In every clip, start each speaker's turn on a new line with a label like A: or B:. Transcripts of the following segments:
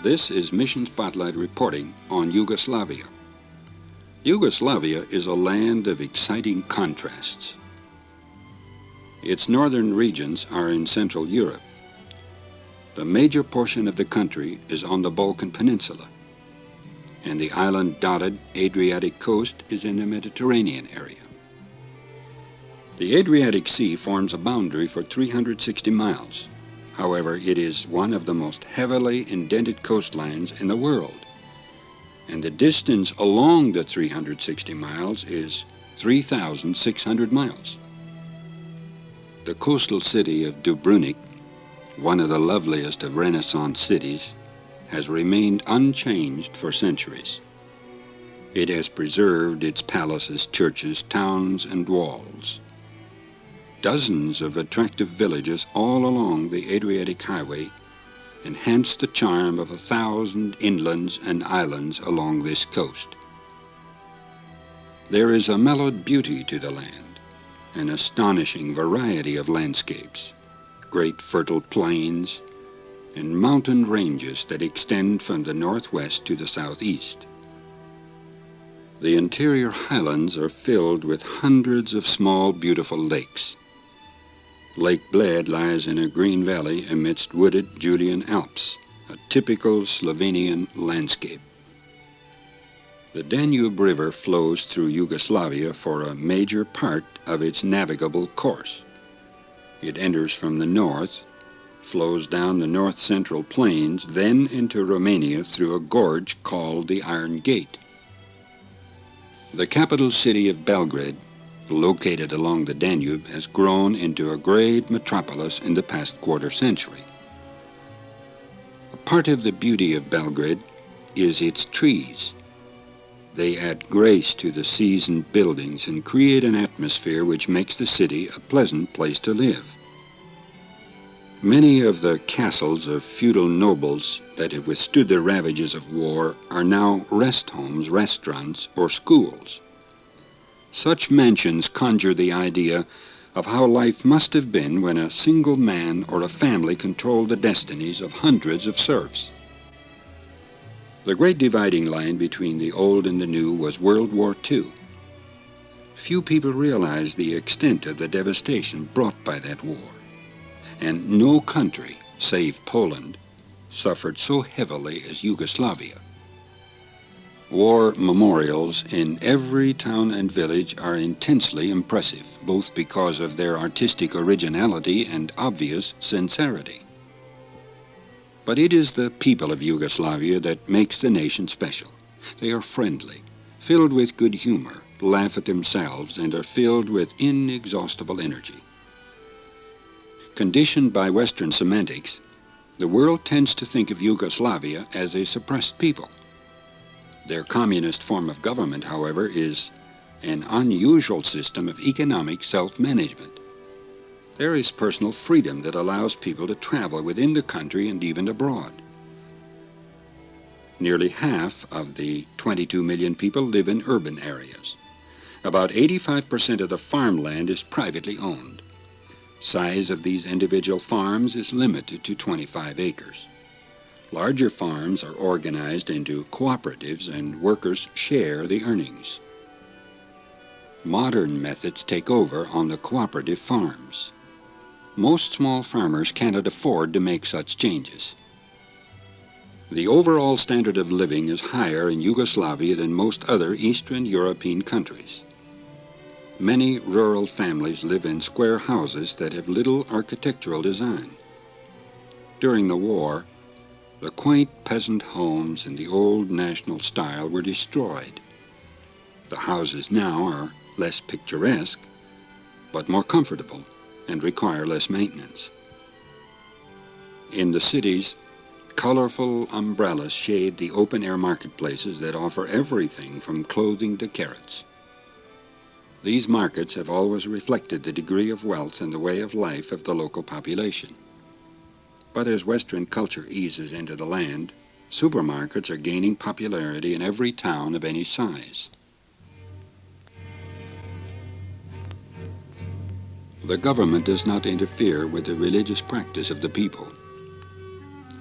A: This is Mission Spotlight reporting on Yugoslavia. Yugoslavia is a land of exciting contrasts. Its northern regions are in Central Europe. The major portion of the country is on the Balkan Peninsula, and the island-dotted Adriatic coast is in the Mediterranean area. The Adriatic Sea forms a boundary for 360 miles. However, it is one of the most heavily indented coastlines in the world, and the distance along the 360 miles is 3,600 miles. The coastal city of Dubrovnik, one of the loveliest of Renaissance cities, has remained unchanged for centuries. It has preserved its palaces, churches, towns, and walls. Dozens of attractive villages all along the Adriatic Highway enhance the charm of 1,000 inlands and islands along this coast. There is a mellowed beauty to the land, an astonishing variety of landscapes, great fertile plains, and mountain ranges that extend from the northwest to the southeast. The interior highlands are filled with hundreds of small, beautiful lakes. Lake Bled lies in a green valley amidst wooded Julian Alps, a typical Slovenian landscape. The Danube River flows through Yugoslavia for a major part of its navigable course. It enters from the north, flows down the north-central plains, then into Romania through a gorge called the Iron Gate. The capital city of Belgrade, located along the Danube, has grown into a great metropolis in the past quarter century. A part of the beauty of Belgrade is its trees. They add grace to the seasoned buildings and create an atmosphere which makes the city a pleasant place to live. Many of the castles of feudal nobles that have withstood the ravages of war are now rest homes, restaurants, or schools. Such mansions conjure the idea of how life must have been when a single man or a family controlled the destinies of hundreds of serfs. The great dividing line between the old and the new was World War II. Few people realize the extent of the devastation brought by that war, and no country, save Poland, suffered so heavily as Yugoslavia. War memorials in every town and village are intensely impressive, both because of their artistic originality and obvious sincerity. But it is the people of Yugoslavia that makes the nation special. They are friendly, filled with good humor, laugh at themselves, and are filled with inexhaustible energy. Conditioned by Western semantics, the world tends to think of Yugoslavia as a suppressed people. Their communist form of government, however, is an unusual system of economic self-management. There is personal freedom that allows people to travel within the country and even abroad. Nearly half of the 22 million people live in urban areas. About 85% of the farmland is privately owned. Size of these individual farms is limited to 25 acres. Larger farms are organized into cooperatives and workers share the earnings. Modern methods take over on the cooperative farms. Most small farmers cannot afford to make such changes. The overall standard of living is higher in Yugoslavia than most other Eastern European countries. Many rural families live in square houses that have little architectural design. During the war, the quaint peasant homes in the old national style were destroyed. The houses now are less picturesque, but more comfortable and require less maintenance. In the cities, colorful umbrellas shade the open-air marketplaces that offer everything from clothing to carrots. These markets have always reflected the degree of wealth and the way of life of the local population. But as Western culture eases into the land, supermarkets are gaining popularity in every town of any size. The government does not interfere with the religious practice of the people.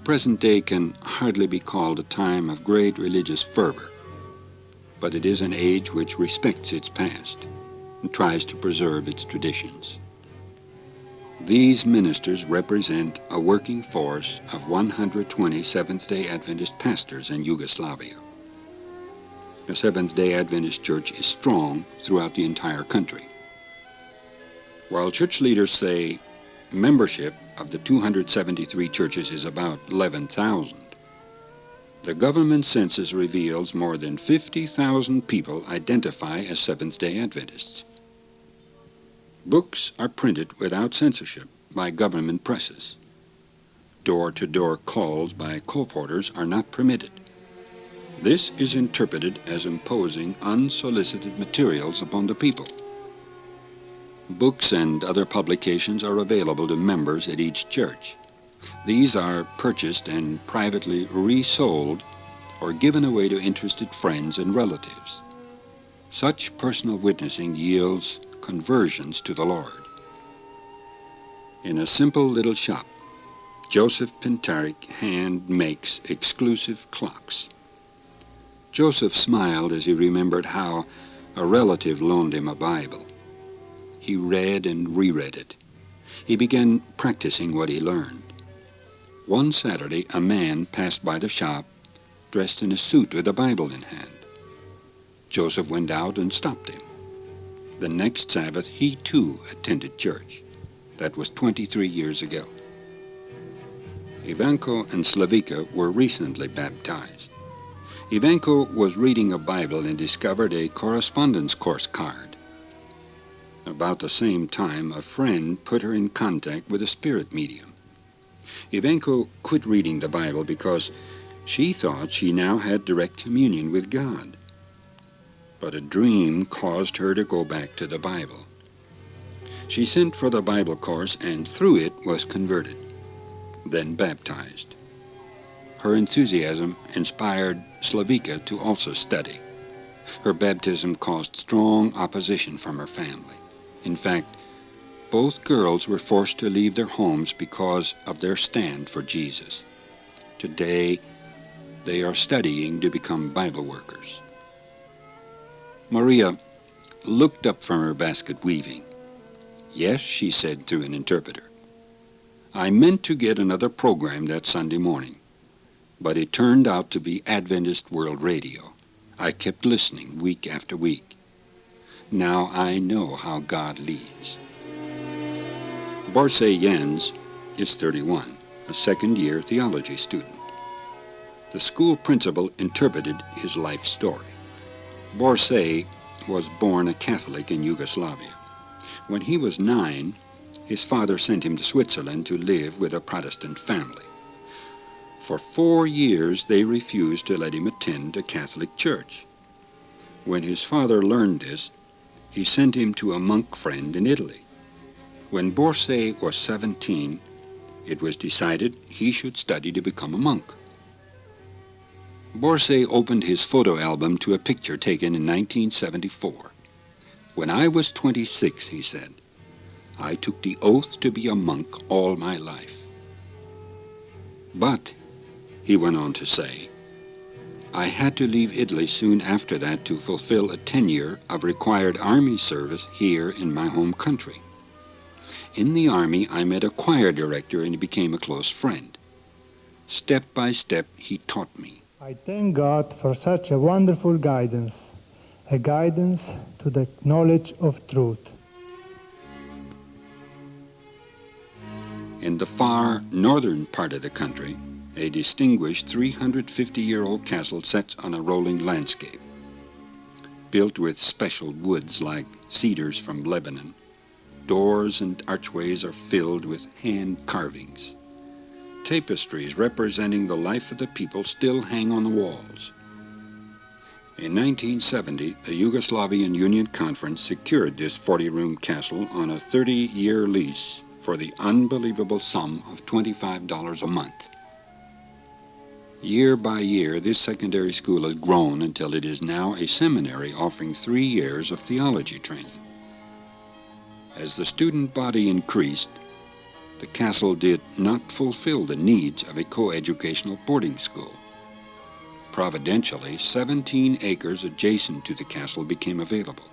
A: Present day can hardly be called a time of great religious fervor, but it is an age which respects its past and tries to preserve its traditions. These ministers represent a working force of 120 Seventh-day Adventist pastors in Yugoslavia. The Seventh-day Adventist Church is strong throughout the entire country. While church leaders say membership of the 273 churches is about 11,000, the government census reveals more than 50,000 people identify as Seventh-day Adventists. Books are printed without censorship by government presses. Door-to-door calls by colporteurs are not permitted. This is interpreted as imposing unsolicited materials upon the people. Books and other publications are available to members at each church. These are purchased and privately resold or given away to interested friends and relatives. Such personal witnessing yields conversions to the Lord. In a simple little shop, Joseph Pintarik hand makes exclusive clocks. Joseph smiled as he remembered how a relative loaned him a Bible. He read and reread it. He began practicing what he learned. One Saturday, a man passed by the shop dressed in a suit with a Bible in hand. Joseph went out and stopped him. The next Sabbath, he too attended church. That was 23 years ago. Ivanko and Slavica were recently baptized. Ivanko was reading a Bible and discovered a correspondence course card. About the same time, a friend put her in contact with a spirit medium. Ivanko quit reading the Bible because she thought she now had direct communion with God. But a dream caused her to go back to the Bible. She sent for the Bible course and through it was converted, then baptized. Her enthusiasm inspired Slavica to also study. Her baptism caused strong opposition from her family. In fact, both girls were forced to leave their homes because of their stand for Jesus. Today, they are studying to become Bible workers. Maria looked up from her basket weaving. "Yes," she said through an interpreter. "I meant to get another program that Sunday morning, but it turned out to be Adventist World Radio. I kept listening week after week. Now I know how God leads." Borsay Jens is 31, a second-year theology student. The school principal interpreted his life story. Borsay was born a Catholic in Yugoslavia. When he was 9, his father sent him to Switzerland to live with a Protestant family. For 4 years, they refused to let him attend a Catholic church. When his father learned this, he sent him to a monk friend in Italy. When Borsay was 17, it was decided he should study to become a monk. Borsay opened his photo album to a picture taken in 1974. "When I was 26, he said, I took the oath to be a monk all my life. But," he went on to say, "I had to leave Italy soon after that to fulfill a tenure of required army service here in my home country. In the army, I met a choir director and he became a close friend. Step by step, he taught me.
B: I thank God for such a wonderful guidance, a guidance to the knowledge of truth."
A: In the far northern part of the country, a distinguished 350-year-old castle sits on a rolling landscape. Built with special woods like cedars from Lebanon, doors and archways are filled with hand carvings. Tapestries representing the life of the people still hang on the walls. In 1970, the Yugoslavian Union Conference secured this 40-room castle on a 30-year lease for the unbelievable sum of $25 a month. Year by year, this secondary school has grown until it is now a seminary offering 3 years of theology training. As the student body increased, the castle did not fulfill the needs of a coeducational boarding school. Providentially, 17 acres adjacent to the castle became available.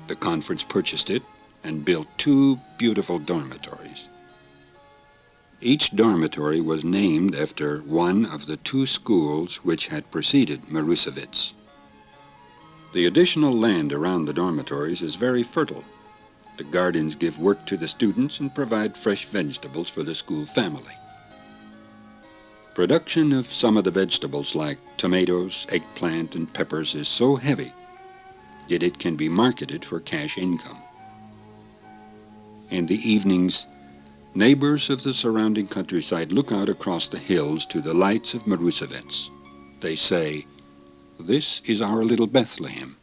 A: The conference purchased it and built 2 beautiful dormitories. Each dormitory was named after one of the 2 schools which had preceded Marovitz. The additional land around the dormitories is very fertile. The gardens give work to the students and provide fresh vegetables for the school family. Production of some of the vegetables like tomatoes, eggplant, and peppers is so heavy that it can be marketed for cash income. In the evenings, neighbors of the surrounding countryside look out across the hills to the lights of Marovitz. They say, "This is our little Bethlehem."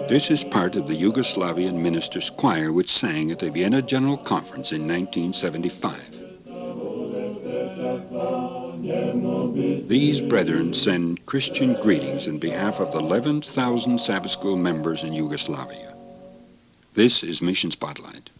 A: This is part of the Yugoslavian ministers' choir which sang at the Vienna General Conference in 1975. These brethren send Christian greetings in behalf of the 11,000 Sabbath School members in Yugoslavia. This is Mission Spotlight.